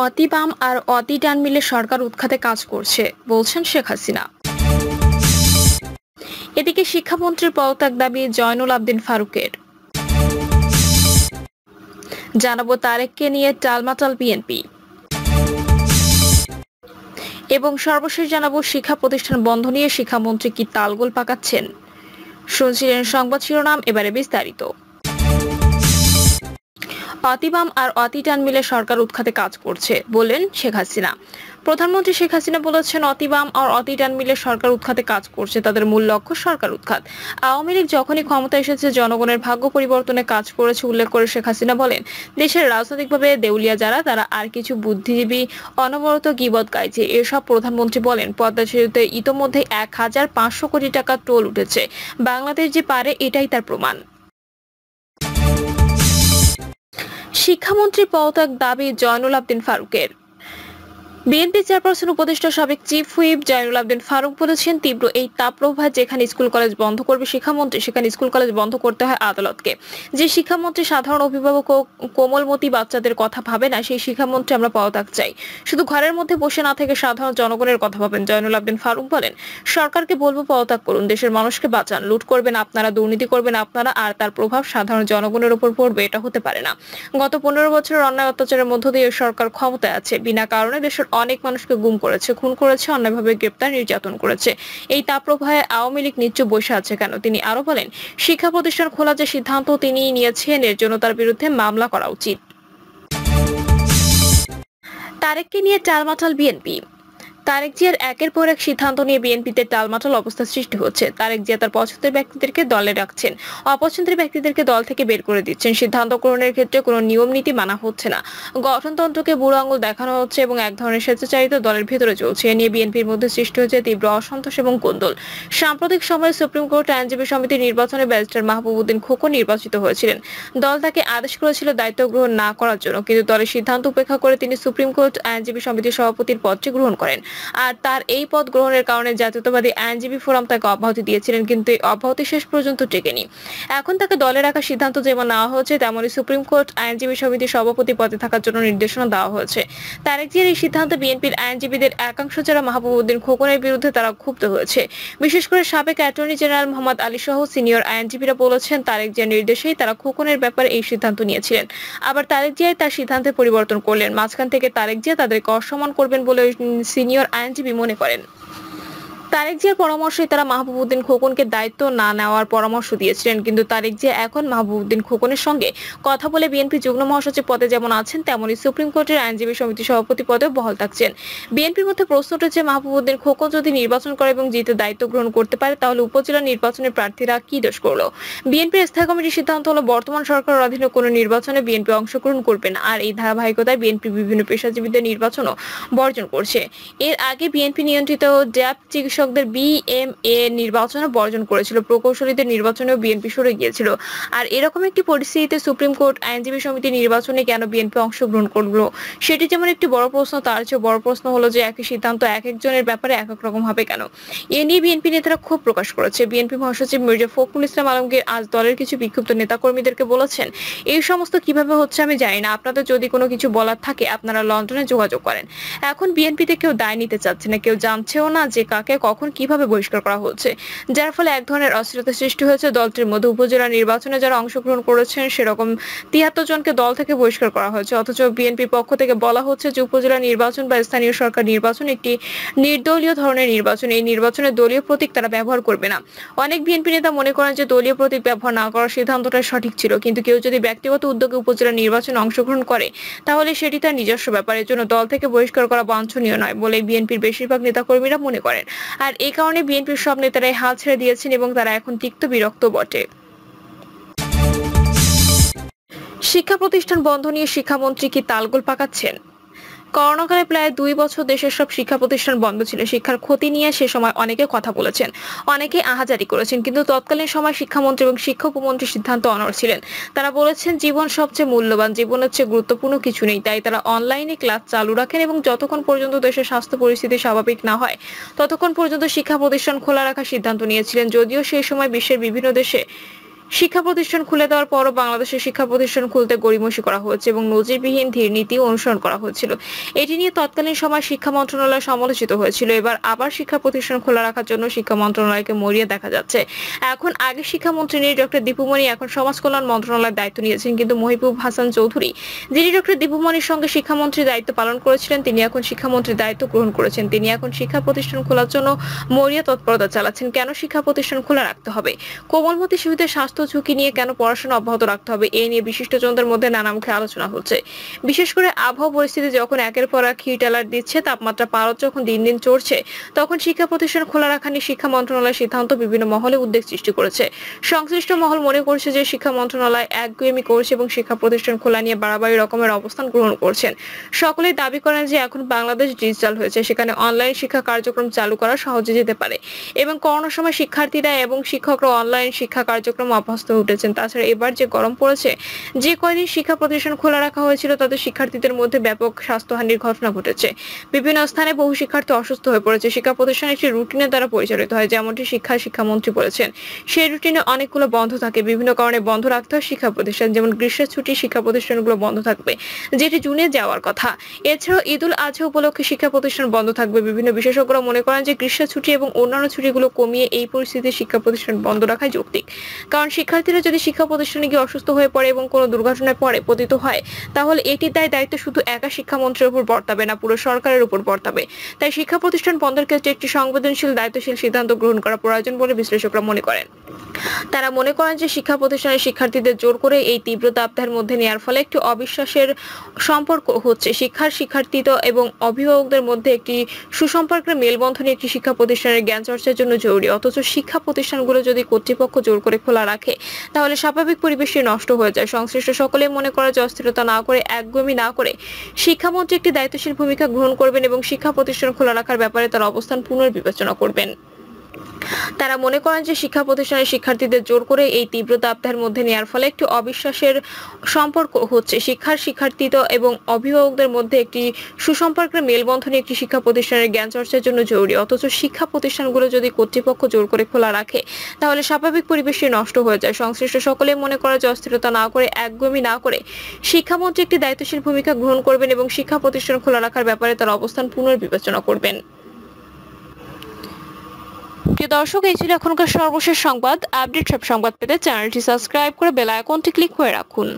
অতি বাম আর অতি ডান মিলে সরকার উৎখাতে কাজ করছে বলছেন শেখ হাসিনা। এদিকে শিক্ষামন্ত্রীর পদত্যাগ দাবি জয়নুল আবদিন ফারুকের। জানাবো তারেককে নিয়ে টালমাটাল বিএনপি এবং সর্বশেষ জানাবো শিক্ষা প্রতিষ্ঠান বন্ধ নিয়ে শিক্ষামন্ত্রী কি তালগোল পাকাচ্ছেন। শুনছিলেন সংবাদ শিরোনাম, এবারে বিস্তারিত। অতিবাম আর অতি ডান মিলে সরকার উৎখাতে কাজ করছে বললেন শেখ হাসিনা। প্রধানমন্ত্রী শেখ হাসিনা বলেছেন, অতিবাম আর অতি ডান মিলে সরকার উৎখাতে কাজ করছে, তাদের মূল লক্ষ্য সরকার উৎখাত। আওয়ামী লীগ যখনই ক্ষমতা এসেছে জনগণের ভাগ্য পরিবর্তনে কাজ করেছে উল্লেখ করে শেখ হাসিনা বলেন, দেশের রাজনৈতিকভাবে দেউলিয়া যারা তারা আর কিছু বুদ্ধিজীবী অনবরত গীবত গাইছে। এসব প্রধানমন্ত্রী বলেন, পদ্মা সেতুতে ইতোমধ্যে ১,৫০০ কোটি টাকা টোল উঠেছে, বাংলাদেশ যে পারে এটাই তার প্রমাণ। শিক্ষামন্ত্রী পদত্যাগ দাবি জয়নুল আবদিন ফারুকের। বিএনপি চেয়ারপারসন উপদেষ্টা সাবেক চিফ হুইপ জয়নুল আবদিন ফারুক বলেছেন, তীব্র এই তাপপ্রবাহ যেখানে স্কুল কলেজ বন্ধ করবে শিক্ষামন্ত্রী, সেখানে স্কুল কলেজ বন্ধ করতে হয় আদালতকে। যে শিক্ষামন্ত্রী সাধারণ অভিভাবক ও কোমলমতি বাচ্চাদের কথা ভাবে না, সেই শিক্ষামন্ত্রী আমরা পদত্যাগ চাই। শুধু ঘরের মধ্যে বসে না থেকে সাধারণ জনগণের কথা ভাবেন। জয়নুল আবদিন ফারুক বলেন, সরকারকে বলবো পদত্যাগ করুন, দেশের মানুষকে বাঁচান। লুট করবেন আপনারা, দুর্নীতি করবেন আপনারা, আর তার প্রভাব সাধারণ জনগণের উপর পড়বে, এটা হতে পারে না। গত 15 বছরের অন্যায় অত্যাচারের মধ্য দিয়ে সরকার ক্ষমতায় আছে, বিনা কারণে দেশের অনেক মানুষকে গুম করেছে, খুন করেছে, অন্যায়ভাবে গ্রেপ্তার নির্যাতন করেছে। এই তাপপ্রবাহে আওয়ামী লীগ নিশ্চয় বসে আছে কেন? তিনি আরো বলেন, শিক্ষা প্রতিষ্ঠান খোলা যে সিদ্ধান্ত তিনি নিয়েছেন এর জন্য তার বিরুদ্ধে মামলা করা উচিত। তারেককে নিয়ে টালমাটাল বিএনপি। তারেক জিয়ার একের পর এক সিদ্ধান্ত নিয়ে বিএনপিতে টালমাটাল অবস্থা সৃষ্টি হচ্ছে। তারেক জিয়া তার পছন্দের ব্যক্তিদেরকে দলে রাখছেন, অপছন্দের ব্যক্তিদেরকে দল থেকে বের করে দিচ্ছেন। সিদ্ধান্ত গ্রহণের ক্ষেত্রে কোনো নিয়ম নীতি মানা হচ্ছে না, গঠনতন্ত্রকে বুড়ো আঙুল দেখানো হচ্ছে এবং এক ধরনের স্বেচ্ছাচারিতা দলের ভেতরে চলছে। এ নিয়ে বিএনপির মধ্যে সৃষ্টি হয়েছে তীব্র অসন্তোষ এবং কোন্দল। সাম্প্রতিক সময়ে সুপ্রিম কোর্ট আইনজীবী সমিতির নির্বাচনে ব্যারিস্টার মাহবুবউদ্দিন খোকন নির্বাচিত হয়েছিলেন। দল তাকে আদেশ করেছিল দায়িত্ব গ্রহণ না করার জন্য, কিন্তু দলের সিদ্ধান্ত উপেক্ষা করে তিনি সুপ্রিম কোর্ট আইনজীবী সমিতির সভাপতির পদটি গ্রহণ করেন। আর তার এই পদ গ্রহণের কারণে জাতীয়তাবাদী আইনজীবী ফোরাম তাকে অব্যাহতি দিয়েছিলেন, কিন্তু এই অব্যাহতি শেষ পর্যন্ত টেকেনি। এখন তাকে দলে রাখার সিদ্ধান্ত যেমন নেওয়া হয়েছে, তেমনই সুপ্রিম কোর্ট আইনজীবী সমিতির সভাপতি পদে থাকার জন্য নির্দেশনা দেওয়া হয়েছে। তারেক জিয়ার এই সিদ্ধান্তে বিএনপির আইনজীবীদের একাংশ যারা মাহবুবউদ্দিন খোকনের বিরুদ্ধে তারা ক্ষুব্ধ হয়েছে। বিশেষ করে সাবেক অ্যাটর্নি জেনারেল মোহাম্মদ আলী সহ সিনিয়র আইনজীবীরা বলেছেন, তারেক জিয়ার নির্দেশেই তারা খোকনের ব্যাপারে এই সিদ্ধান্ত নিয়েছিলেন। আবার তারেক জিয়াই তার সিদ্ধান্তে পরিবর্তন করলেন। মাঝখান থেকে তারেক জিয়া তাদেরকে অসম্মান করবেন বলে সিনিয়র আইনজীবী মনে করেন। তারেক জিয়ার পরামর্শে তারা মাহবুবউদ্দিন খোকনকে দায়িত্ব না নেওয়ার পরামর্শ দিয়েছিলেন, কিন্তু তারেক জিয়া এখন মাহবুবউদ্দিন খোকনের সঙ্গে কথা বলে বিএনপি যুগ্ম মহাসচিব পদে যেমন আছেন, তেমনি সুপ্রিম কোর্টের আইনজীবী সমিতির সভাপতি পদেও বহাল থাকছেন। বিএনপির মধ্যে প্রশ্ন উঠেছে, মাহবুবউদ্দিন খোকন যদি নির্বাচন করে এবং জিতে দায়িত্ব গ্রহণ করতে পারে, তাহলে উপজেলা নির্বাচনের প্রার্থীরা কি দোষ করলো? বিএনপির স্থায়ী কমিটির সিদ্ধান্ত হলো বর্তমান সরকারের অধীনে কোনো নির্বাচনে বিএনপি অংশগ্রহণ করবে না। আর এই ধারাবাহিকতায় বিএনপি বিভিন্ন পেশাজীবীদের নির্বাচনও বর্জন করছে। এর আগে বিএনপি নিয়ন্ত্রিত ড্যাব চিকিৎসকদের বিএমএ নির্বাচনে বর্জন করেছিল, প্রকৌশলীদের নির্বাচনেও বিএনপি সরে গিয়েছিল। আর এরকম একটি পরিস্থিতিতে সুপ্রিম কোর্ট আইনজীবী সমিতি নির্বাচনে কেন বিএনপি অংশগ্রহণ করলো, সেটি যেমন একটি বড় প্রশ্ন, তার চেয়ে বড় প্রশ্ন হলো যে একই সিদ্ধান্ত এক একজনের ব্যাপারে এক এক রকম হবে কেন? এ নিয়ে বিএনপি নেতারা ক্ষোভ প্রকাশ করেছে। বিএনপি মহাসচিব মির্জা ফখরুল ইসলাম আলমগীর আজ দলের কিছু বিক্ষুব্ধ নেতাকর্মীদেরকে বলেছেন, এই সমস্ত কিভাবে হচ্ছে আমি জানি না, আপনাদের যদি কোনো কিছু বলার থাকে আপনারা লন্ডনে যোগাযোগ করেন। এখন বিএনপিতে কেউ দায় নিতে চাচ্ছে না, কেউ জানছেও না যে কাকে কখন কিভাবে বহিষ্কার করা হচ্ছে, যার ফলে এক ধরনের অস্থিরতা সৃষ্টি হয়েছে দলটির মধ্যে। উপজেলা নির্বাচনে যারা অংশগ্রহণ করেছেন সেরকম 73 জনকে দল থেকে বহিষ্কার করা হয়েছে, অথচ বিএনপির পক্ষ থেকে বলা হচ্ছে যে উপজেলা নির্বাচন বা স্থানীয় সরকার নির্বাচন একটি নির্দলীয় ধরনের নির্বাচন, এই নির্বাচনে দলীয় প্রতীক তারা ব্যবহার করবে না। অনেক বিএনপি নেতা মনে করেন যে দলীয় প্রতীক ব্যবহার না করার সিদ্ধান্তটা সঠিক ছিল, কিন্তু কেউ যদি ব্যক্তিগত উদ্যোগে উপজেলা নির্বাচনে অংশগ্রহণ করে তাহলে সেটি তার নিজস্ব ব্যাপার, এর জন্য দল থেকে বহিষ্কার করা বাঞ্ছনীয় নয় বলে বিএনপির বেশিরভাগ নেতাকর্মীরা মনে করেন। আর এই কারণে বিএনপির সব নেতারাই হাল ছেড়ে দিয়েছেন এবং তারা এখন তিক্ত বিরক্ত বটে। শিক্ষা প্রতিষ্ঠান বন্ধ নিয়ে শিক্ষামন্ত্রী কি তালগোল পাকাচ্ছেন? করোনাকালে প্রায় 2 বছর দেশের সব শিক্ষা প্রতিষ্ঠান বন্ধ ছিল। শিক্ষার ক্ষতি নিয়ে সে সময় অনেকে কথা বলেছেন, অনেকে আহাজারি করেছেন, কিন্তু তৎকালীন সময় শিক্ষামন্ত্রী এবং শিক্ষা উপমন্ত্রীর সিদ্ধান্ত অনড় ছিলেন। তারা বলেছেন জীবন সবচেয়ে মূল্যবান, জীবনের চেয়ে গুরুত্বপূর্ণ কিছু নেই। তাই তারা অনলাইনে ক্লাস চালু রাখেন এবং যতক্ষণ পর্যন্ত দেশের স্বাস্থ্য পরিস্থিতি স্বাভাবিক না হয় ততক্ষণ পর্যন্ত শিক্ষা প্রতিষ্ঠান খোলা রাখার সিদ্ধান্ত নিয়েছিলেন। যদিও সেই সময় বিশ্বের বিভিন্ন দেশে শিক্ষা প্রতিষ্ঠান খুলে দেওয়ার পরও বাংলাদেশের শিক্ষা প্রতিষ্ঠান খুলতে গড়িমসি করা হয়েছে এবং নজিরবিহীন ধীর নীতি অনুসরণ করা হয়েছিল। এটি নিয়ে তৎকালীন সময় শিক্ষা মন্ত্রণালয় সমালোচিত হয়েছিল। এবার আবার শিক্ষা প্রতিষ্ঠান খোলা রাখার জন্য শিক্ষা মন্ত্রণালয়কে মরিয়া দেখা যাচ্ছে। এখন আগে শিক্ষামন্ত্রী নিয়ে ডক্টর দীপুমণি এখন সমাজ কল্যাণ মন্ত্রণালয়ের দায়িত্ব নিয়েছেন, কিন্তু মহিবুব হাসান চৌধুরী, যিনি ডক্টর দীপুমণির সঙ্গে শিক্ষামন্ত্রীর দায়িত্ব পালন করেছিলেন, তিনি এখন শিক্ষামন্ত্রীর দায়িত্ব গ্রহণ করেছেন। তিনি এখন শিক্ষা প্রতিষ্ঠান খোলার জন্য মরিয়া তৎপরতা চালাচ্ছেন। কেন শিক্ষা প্রতিষ্ঠান খোলা রাখতে হবে? কোমলমতি শিশুদের স্বাস্থ্য ঝুঁকি নিয়ে কেন পড়াশোনা অব্যাহত রাখতে হবে? এ নিয়ে বিশিষ্টজনদের মধ্যে নানামুখী আলোচনা হচ্ছে। বিশেষ করে আবহাওয়া পরিস্থিতি যখন একের পর এক হিট অ্যালার্ট দিচ্ছে, তাপমাত্রা পারদ যখন দিন দিন চড়ছে, তখন শিক্ষা প্রতিষ্ঠান খোলা রাখা নিয়ে শিক্ষা মন্ত্রণালয়ের সিদ্ধান্ত বিভিন্ন মহলে উদ্বেগ সৃষ্টি করেছে। সংশ্লিষ্ট মহল মনে করছে যে শিক্ষা মন্ত্রণালয় একগুঁয়েমি করছে এবং শিক্ষা প্রতিষ্ঠান খোলা নিয়ে বাড়াবাড়ি রকমের অবস্থান গ্রহণ করছেন। সকলেই দাবি করেন যে এখন বাংলাদেশ ডিজিটাল হয়েছে, সেখানে অনলাইন শিক্ষা কার্যক্রম চালু করা সহজে যেতে পারে এবং করোনার সময় শিক্ষার্থীরা এবং শিক্ষকরা অনলাইন শিক্ষা কার্যক্রম অভ্যস্ত হয়ে উঠেছেন। তাছাড়া এবার যে গরম পড়েছে, যে কয়দিন শিক্ষা প্রতিষ্ঠান খোলা রাখা হয়েছিল তাতে শিক্ষার্থীদের মধ্যে ব্যাপক স্বাস্থ্যহানির ঘটনা ঘটেছে। বিভিন্ন স্থানে বহু শিক্ষার্থী অসুস্থ হয়ে পড়েছে। শিক্ষা প্রতিষ্ঠান একটি রুটিনের দ্বারা পরিচালিত হয়, যেমনটি শিক্ষামন্ত্রী বলেছেন। সেই রুটিনে অনেকগুলো বন্ধ থাকে। বিভিন্ন কারণে বন্ধ রাখতে হয় শিক্ষা প্রতিষ্ঠান, যেমন গ্রীষ্মের ছুটি শিক্ষা প্রতিষ্ঠানগুলো বন্ধ থাকবে, যেটি জুনে যাওয়ার কথা। এছাড়াও ঈদুল আজহা উপলক্ষে শিক্ষা প্রতিষ্ঠান বন্ধ থাকবে। বিভিন্ন বিশেষজ্ঞরা মনে করেন যে গ্রীষ্মের ছুটি এবং অন্যান্য ছুটিগুলো কমিয়ে এই পরিস্থিতিতে শিক্ষা প্রতিষ্ঠান বন্ধ রাখাই যৌক্তিক। কারণ শিক্ষার্থীরা যদি শিক্ষা প্রতিষ্ঠানে গিয়ে অসুস্থ হয়ে পড়ে এবং কোনো দুর্ঘটনায় পড়ে পতিত হয়, তাহলে এটির দায়িত্ব শুধু একা শিক্ষামন্ত্রীর উপর বর্তাবে না, পুরো সরকারের উপর বর্তাবে। তাই শিক্ষা প্রতিষ্ঠান বন্ধের ক্ষেত্রে একটি সংবেদনশীল দায়িত্বশীল সিদ্ধান্ত গ্রহণ করা প্রয়োজন বলে বিশ্লেষকরা মনে করেন। তারা মনে করেন যে শিক্ষা প্রতিষ্ঠানের শিক্ষার্থীদের জোর করে এই তীব্র তাপদাহের মধ্যে নেওয়ার ফলে একটি অবিশ্বাসের সম্পর্ক হচ্ছে। শিক্ষার্থী এবং অভিভাবকদের মধ্যে একটি সুসম্পর্কের মেলবন্ধনে একটি শিক্ষা প্রতিষ্ঠানের জ্ঞান চর্চার জন্য জরুরি। অথচ শিক্ষা প্রতিষ্ঠানগুলো যদি কর্তৃপক্ষ জোর করে খোলা রাখে, তাহলে স্বাভাবিক পরিবেশটি নষ্ট হয়ে যায়। সংশ্লিষ্ট সকলে মনে করে যে অস্থিরতা না করে, একগুঁয়েমি না করে শিক্ষামন্ত্রী একটি দায়িত্বশীল ভূমিকা গ্রহণ করবেন এবং শিক্ষা প্রতিষ্ঠান খোলা রাখার ব্যাপারে তার অবস্থান পুনর্বিবেচনা করবেন। তারা মনে করেন যে শিক্ষা প্রতিষ্ঠানের শিক্ষার্থীদের জোর করে এই তীব্র তাপদাহের মধ্যে নেওয়ার ফলে একটি অবিশ্বাসের সম্পর্ক হচ্ছে। শিক্ষার্থী এবং অভিভাবকদের মধ্যে একটি সুসম্পর্কের মেলবন্ধনে একটি শিক্ষা প্রতিষ্ঠানের জ্ঞান চর্চার জন্য জরুরি। অথচ শিক্ষা প্রতিষ্ঠানগুলো যদি কর্তৃপক্ষ জোর করে খোলা রাখে, তাহলে স্বাভাবিক পরিবেশটি নষ্ট হয়ে যায়। সংশ্লিষ্ট সকলে মনে করে যে অস্থিরতা না করে, একগুঁয়েমি না করে শিক্ষামন্ত্রী একটি দায়িত্বশীল ভূমিকা গ্রহণ করবেন এবং শিক্ষা প্রতিষ্ঠান খোলা রাখার ব্যাপারে তার অবস্থান পুনর্বিবেচনা করবেন। প্রিয় দর্শক, এই ছিল এখনকার সর্বশেষ সংবাদ। আপডেট সব সংবাদ পেতে চ্যানেলটি সাবস্ক্রাইব করে বেল আইকনটি ক্লিক করে রাখুন।